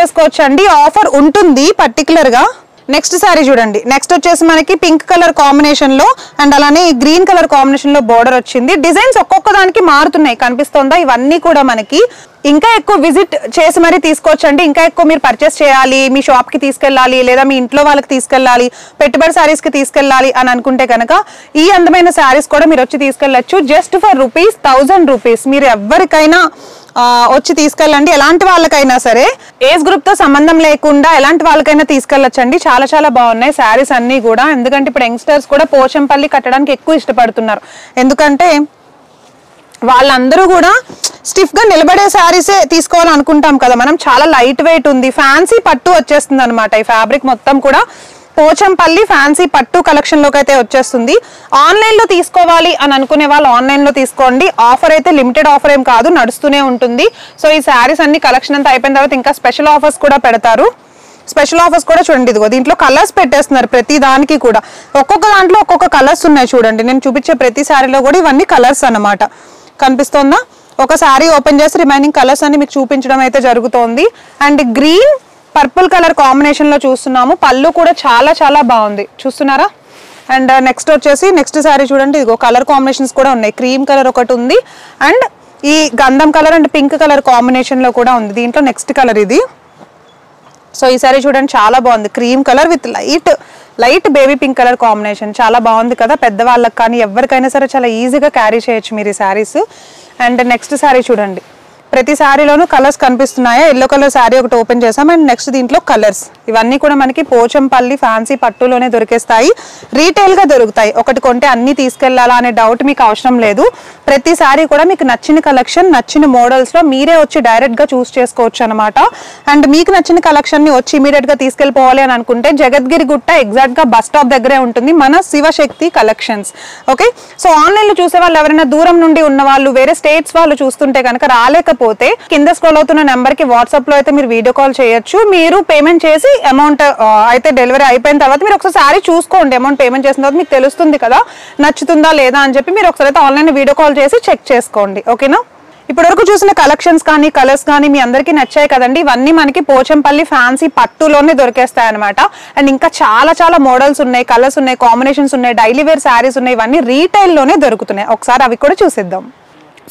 చేసుకోవచ్చు అండి. ఆఫర్ ఉంటుంది పర్టికులర్ గా. నెక్స్ట్ సారీ చూడండి. నెక్స్ట్ వచ్చేసి మనకి పింక్ కలర్ కాంబినేషన్ లో అండ్ అలానే గ్రీన్ కలర్ కాంబినేషన్ లో బోర్డర్ వచ్చింది. డిజైన్స్ ఒక్కొక్క దానికి మారుతున్నాయి, కనిపిస్తుందా? ఇవన్నీ కూడా మనకి ఇంకా ఎక్కువ విజిట్ చేసి మరీ తీసుకోవచ్చు అండి. ఇంకా ఎక్కువ మీరు పర్చేస్ చేయాలి, మీ షాప్ కి తీసుకెళ్ళాలి, లేదా మీ ఇంట్లో వాళ్ళకి తీసుకెళ్ళాలి, పెట్టుబడి శారీస్ కి తీసుకెళ్ళాలి అని అనుకుంటే కనుక ఈ అందమైన శారీస్ కూడా మీరు వచ్చి తీసుకెళ్ళచ్చు. జస్ట్ ఫర్ ₹1000 మీరు ఎవరికైనా వచ్చి తీసుకెళ్ళండి. ఎలాంటి వాళ్ళకైనా సరే, ఏజ్ గ్రూప్ తో సంబంధం లేకుండా ఎలాంటి వాళ్ళకైనా తీసుకెళ్ళొచ్చండి. చాలా చాలా బాగున్నాయి శారీస్ అన్ని కూడా. ఎందుకంటే ఇప్పుడు యంగ్స్టర్స్ కూడా పోచంపల్లి కట్టడానికి ఎక్కువ ఇష్టపడుతున్నారు. ఎందుకంటే వాళ్ళందరూ కూడా స్టిఫ్ గా నిలబడే శారీసే తీసుకోవాలనుకుంటాం కదా మనం. చాలా లైట్ వెయిట్ ఉంది, ఫ్యాన్సీ పట్టు వచ్చేస్తుంది అనమాట. ఈ ఫ్యాబ్రిక్ మొత్తం కూడా పోచంపల్లి ఫ్యాన్సీ పట్టు కలెక్షన్ లోకి అయితే వచ్చేస్తుంది. ఆన్లైన్ లో తీసుకోవాలి అని అనుకునే వాళ్ళు ఆన్లైన్ లో తీసుకోండి. ఆఫర్ అయితే లిమిటెడ్ ఆఫర్ ఏం కాదు, నడుస్తూనే ఉంటుంది. సో ఈ శారీస్ అన్ని కలెక్షన్ అంతా అయిపోయిన తర్వాత ఇంకా స్పెషల్ ఆఫర్స్ కూడా పెడతారు. స్పెషల్ ఆఫర్స్ కూడా చూడండి, ఇదిగో దీంట్లో కలర్స్ పెట్టేస్తున్నారు ప్రతి దానికి కూడా. ఒక్కొక్క దాంట్లో ఒక్కొక్క కలర్స్ ఉన్నాయి చూడండి. నేను చూపించే ప్రతి శారీలో కూడా ఇవన్నీ కలర్స్ అన్నమాట. కనిపిస్తుందా? ఒక శారీ ఓపెన్ చేసి రిమైనింగ్ కలర్స్ అన్ని మీకు చూపించడం అయితే జరుగుతోంది. And green purple colour combination లో చూస్తున్నాము. పళ్ళు కూడా చాలా చాలా బాగుంది, చూస్తున్నారా? అండ్ నెక్స్ట్ వచ్చేసి నెక్స్ట్ శారీ చూడండి, ఇదిగో కలర్ కాంబినేషన్స్ కూడా ఉన్నాయి. క్రీమ్ కలర్ ఒకటి ఉంది అండ్ ఈ గంధం colour and pink colour combination లో కూడా ఉంది. దీంట్లో నెక్స్ట్ కలర్ ఇది. సో ఈ సారీ చూడండి, చాలా బాగుంది. Cream colour with light baby pink colour combination, చాలా బాగుంది కదా. పెద్దవాళ్ళకి కానీ ఎవరికైనా సరే చాలా ఈజీగా క్యారీ చేయొచ్చు మీరు ఈ శారీస్. అండ్ నెక్స్ట్ శారీ చూడండి, ప్రతి శారీలోనూ కలర్స్ కనిపిస్తున్నాయా? ఎల్లో కలర్ శారీ ఒకటి ఓపెన్ చేసాం. అండ్ నెక్స్ట్ దీంట్లో కలర్స్ ఇవన్నీ కూడా మనకి పోచంపల్లి ఫ్యాన్సీ పట్టులోనే దొరికేస్తాయి. రీటైల్ గా దొరుకుతాయి. ఒకటి కొంటే అన్ని తీసుకెళ్లాలా అనే డౌట్ మీకు అవసరం లేదు. ప్రతి శారీ కూడా మీకు నచ్చిన కలెక్షన్, నచ్చిన మోడల్స్ లో మీరే వచ్చి డైరెక్ట్ గా చూస్ చేసుకోవచ్చు అనమాట. అండ్ మీకు నచ్చిన కలెక్షన్ ని వచ్చి ఇమీడియట్ గా తీసుకెళ్లిపోవాలి అని అనుకుంటే జగద్గిరి గుట్ట ఎగ్జాక్ట్ గా బస్ స్టాప్ దగ్గరే ఉంటుంది మన Shivashakti collections. Okay, so online లో చూసే వాళ్ళు ఎవరైనా దూరం నుండి ఉన్న వాళ్ళు, వేరే స్టేట్స్ వాళ్ళు చూస్తుంటే కనుక రాలేకపోతే కింద స్క్రోల్ అవుతున్న నెంబర్ కి వాట్సాప్ లో అయితే మీరు వీడియో కాల్ చేయొచ్చు. మీరు పేమెంట్ చేసి అమౌంట్ అయితే డెలివరీ అయిపోయిన తర్వాత మీరు ఒకసారి శారీ చూసుకోండి. అమౌంట్ పేమెంట్ చేసిన తర్వాత మీకు తెలుస్తుంది కదా నచ్చుతుందా లేదా అని చెప్పి మీరు ఒకసారి అయితే ఆన్లైన్ వీడియో కాల్ చేసి చెక్ చేసుకోండి. ఓకేనా? ఇప్పటి వరకు చూసిన కలెక్షన్స్ కానీ కలర్స్ కానీ మీ అందరికీ నచ్చాయి కదండి. ఇవన్నీ మనకి పోచంపల్లి ఫ్యాన్సీ పట్టులోనే దొరికేస్తాయి అనమాట. అండ్ ఇంకా చాలా చాలా మోడల్స్ ఉన్నాయి, కలర్స్ ఉన్నాయి, కాంబినేషన్స్ ఉన్నాయి, డైలీ వేర్ శారీస్ ఉన్నాయి. ఇవన్నీ రీటైల్ లోనే దొరుకుతున్నాయి. ఒకసారి అవి కూడా చూసిద్దాం.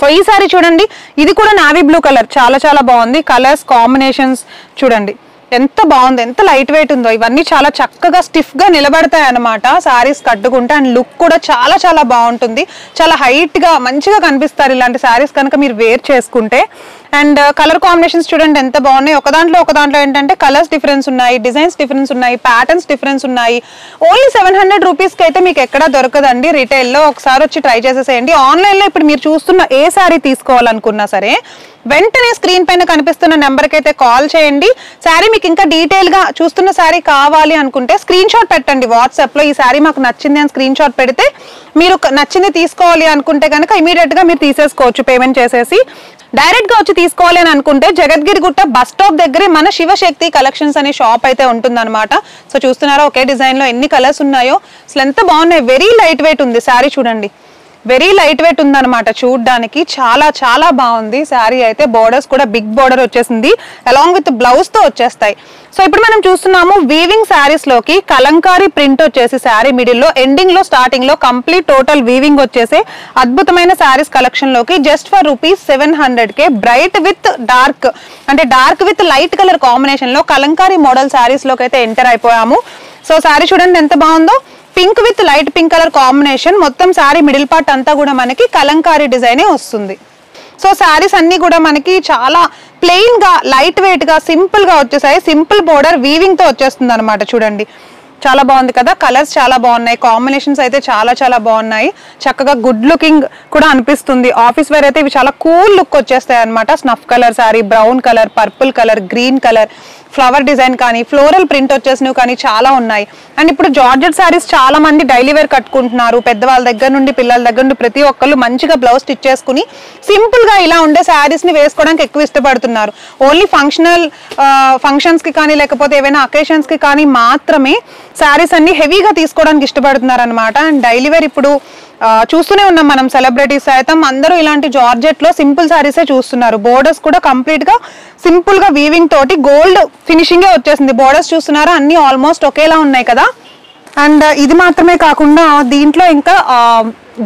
సో ఈ సారీ చూడండి, ఇది కూడా నావీ బ్లూ కలర్, చాలా చాలా బాగుంది. కలర్స్ కాంబినేషన్స్ చూడండి ఎంత బాగుంది, ఎంత లైట్ వెయిట్ ఉందో. ఇవన్నీ చాలా చక్కగా స్టిఫ్ గా నిలబడతాయి అనమాట శారీస్ కట్టుకుంటే. అండ్ లుక్ కూడా చాలా చాలా బాగుంటుంది. చాలా హైట్ గా మంచిగా కనిపిస్తారు ఇలాంటి శారీస్ కనుక మీరు వేర్ చేసుకుంటే. అండ్ కలర్ కాంబినేషన్స్ చూడండి ఎంత బాగున్నాయి. ఒక దాంట్లో ఏంటంటే కలర్స్ డిఫరెన్స్ ఉన్నాయి, డిజైన్స్ డిఫరెన్స్ ఉన్నాయి, ప్యాటర్న్స్ డిఫరెన్స్ ఉన్నాయి. ఓన్లీ ₹700 కి అయితే మీకు ఎక్కడా దొరకదండి రిటైల్లో. ఒకసారి వచ్చి ట్రై చేసేసేయండి. ఆన్లైన్ లో ఇప్పుడు మీరు చూస్తున్న ఏ శారీ తీసుకోవాలనుకున్నా సరే వెంటనే స్క్రీన్ పైన కనిపిస్తున్న నెంబర్కి అయితే కాల్ చేయండి. శారీ మీకు ఇంకా డీటెయిల్ గా చూస్తున్న శారీ కావాలి అనుకుంటే స్క్రీన్ షాట్ పెట్టండి వాట్సాప్ లో. ఈ శారీ మాకు నచ్చింది అని స్క్రీన్ షాట్ పెడితే మీరు నచ్చింది తీసుకోవాలి అనుకుంటే కనుక ఇమీడియట్ గా మీరు తీసేసుకోవచ్చు పేమెంట్ చేసేసి. డైరెక్ట్ గా వచ్చి తీసుకోవాలి అని అనుకుంటే జగద్గిరి గుట్ట బస్ స్టాప్ దగ్గరే మన శివశక్తి కలెక్షన్స్ అనే షాప్ అయితే ఉంటుందన్నమాట. సో చూస్తున్నారా ఒకే డిజైన్ లో ఎన్ని కలర్స్ ఉన్నాయో, అసలు ఎంత బాగున్నాయి. వెరీ లైట్ వెయిట్ ఉంది శారీ చూడండి, వెరీ లైట్ వెయిట్ ఉందన్నమాట చూడడానికి. చాలా చాలా బాగుంది శారీ అయితే. బోర్డర్స్ కూడా బిగ్ బోర్డర్ వచ్చేసింది, అలాంగ్ విత్ బ్లౌజ్ తో వచ్చేస్తాయి. సో ఇప్పుడు మనం చూస్తున్నాము వీవింగ్ శారీస్ లోకి కలంకారీ ప్రింట్ వచ్చేసి శారీ మిడిల్ లో, ఎండింగ్ లో, స్టార్టింగ్ లో కంప్లీట్ టోటల్ వీవింగ్ వచ్చేసి అద్భుతమైన శారీస్ కలెక్షన్ లోకి just for ₹700 bright with dark అంటే dark with light colour combination లో కలంకారీ మోడల్ శారీస్ లోకి అయితే ఎంటర్ అయిపోయాము. సో శారీ చూడండి ఎంత బాగుందో. Pink with light pink colour combination. మొత్తం శారీ మిడిల్ పార్ట్ అంతా కూడా మనకి కలంకారీ డిజైనే వస్తుంది. సో శారీస్ అన్ని కూడా మనకి చాలా ప్లెయిన్ గా, లైట్ వెయిట్ గా, సింపుల్ గా వచ్చేసాయి. సింపుల్ బోర్డర్ వీవింగ్ తో వచ్చేస్తుంది అనమాట. చూడండి చాలా బాగుంది కదా. కలర్స్ చాలా బాగున్నాయి, కాంబినేషన్స్ అయితే చాలా చాలా బాగున్నాయి. చక్కగా గుడ్ లుకింగ్ కూడా అనిపిస్తుంది. ఆఫీస్ వేర్ అయితే ఇవి చాలా కూల్ లుక్ వచ్చేస్తాయి అనమాట. Snuff colour sari, brown colour, purple colour, green colour, flower design కానీ ఫ్లోరల్ ప్రింట్ వచ్చేసినవి కానీ చాలా ఉన్నాయి. అండ్ ఇప్పుడు జార్జెట్ శారీస్ చాలా మంది డైలీ వేర్ కట్టుకుంటున్నారు. పెద్దవాళ్ళ దగ్గర నుండి పిల్లల దగ్గర నుండి ప్రతి ఒక్కళ్ళు మంచిగా బ్లౌజ్ స్టిచ్ చేసుకుని సింపుల్ గా ఇలా ఉండే శారీస్ ని వేసుకోవడానికి ఎక్కువ ఇష్టపడుతున్నారు. ఓన్లీ ఫంక్షన్స్ కి కానీ లేకపోతే ఏవైనా అకేషన్స్ కి కానీ మాత్రమే శారీస్ అన్ని హెవీగా తీసుకోవడానికి ఇష్టపడుతున్నారు అనమాట. అండ్ డైలీ వేర్ ఇప్పుడు చూస్తూనే ఉన్నాం మనం, సెలబ్రిటీస్ సైతం అందరూ ఇలాంటి జార్జెట్ లో సింపుల్ సారీసే చూస్తున్నారు. బోర్డర్స్ కూడా కంప్లీట్ గా సింపుల్ గా వీవింగ్ తోటి గోల్డ్ ఫినిషింగే వచ్చేసింది. బోర్డర్స్ చూస్తున్నారా, అన్ని ఆల్మోస్ట్ ఒకేలా ఉన్నాయి కదా. అండ్ ఇది మాత్రమే కాకుండా దీంట్లో ఇంకా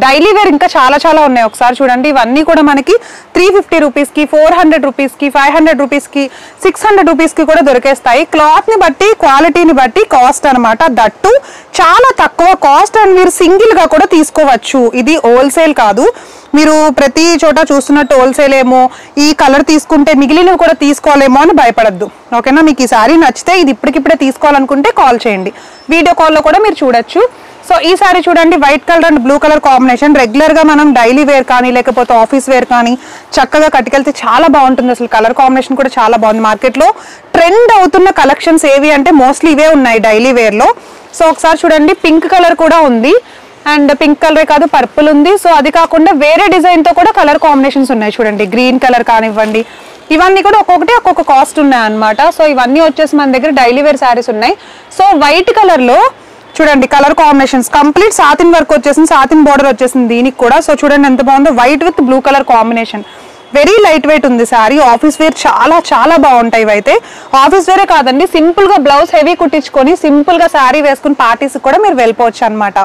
డైలీ వేర్ ఇంకా చాలా చాలా ఉన్నాయి. ఒకసారి చూడండి, ఇవన్నీ కూడా మనకి 350 రూపీస్కి, 400 రూపీస్కి, 500 రూపీస్కి, 600 రూపీస్కి కూడా దొరికేస్తాయి. క్లాత్ని బట్టి, క్వాలిటీని బట్టి కాస్ట్ అనమాట. దట్టు చాలా తక్కువ కాస్ట్. అండ్ మీరు సింగిల్గా కూడా తీసుకోవచ్చు. ఇది హోల్సేల్ కాదు, మీరు ప్రతి చోట చూస్తున్నట్టు హోల్సేల్ ఏమో, ఈ కలర్ తీసుకుంటే మిగిలినవి కూడా తీసుకోవాలేమో అని భయపడద్దు. ఓకేనా, మీకు ఈ సారీ నచ్చితే ఇది ఇప్పటికిప్పుడే తీసుకోవాలనుకుంటే కాల్ చేయండి. వీడియో కాల్లో కూడా మీరు చూడొచ్చు. సో ఈ సారీ చూడండి, white colour and blue colour combination. రెగ్యులర్గా మనం డైలీ వేర్ కానీ లేకపోతే ఆఫీస్ వేర్ కానీ చక్కగా కట్టుకెళ్తే చాలా బాగుంటుంది. అసలు కలర్ కాంబినేషన్ కూడా చాలా బాగుంది. మార్కెట్లో ట్రెండ్ అవుతున్న కలెక్షన్స్ ఏవి అంటే మోస్ట్లీ ఇవే ఉన్నాయి డైలీ వేర్లో. సో ఒకసారి చూడండి, పింక్ కలర్ కూడా ఉంది. అండ్ పింక్ కలరే కాదు, పర్పుల్ ఉంది. సో అది కాకుండా వేరే డిజైన్తో కూడా కలర్ కాంబినేషన్స్ ఉన్నాయి. చూడండి, గ్రీన్ కలర్ కానివ్వండి, ఇవన్నీ కూడా ఒక్కొక్కటి ఒక్కొక్క కాస్ట్ ఉన్నాయి అన్నమాట. సో ఇవన్నీ వచ్చేసి మన దగ్గర డైలీ వేర్ శారీస్ ఉన్నాయి. సో వైట్ కలర్లో చూడండి కలర్ కాంబినేషన్స్ కంప్లీట్ సాతిన్ వర్క్ వచ్చేసింది, సాతిన్ బోర్డర్ వచ్చేసింది దీనికి కూడా. సో చూడండి ఎంత బాగుందో, white with blue colour combination. Very light weight ఉంది శారీ. ఆఫీస్ వేర్ చాలా చాలా బాగుంటాయి ఇవైతే. ఆఫీస్ వేరే కాదండి, సింపుల్ గా బ్లౌజ్ హెవీ కుట్టించుకొని సింపుల్ గా శారీ వేసుకుని పార్టీస్ కూడా మీరు వెళ్ళిపోవచ్చు అనమాట.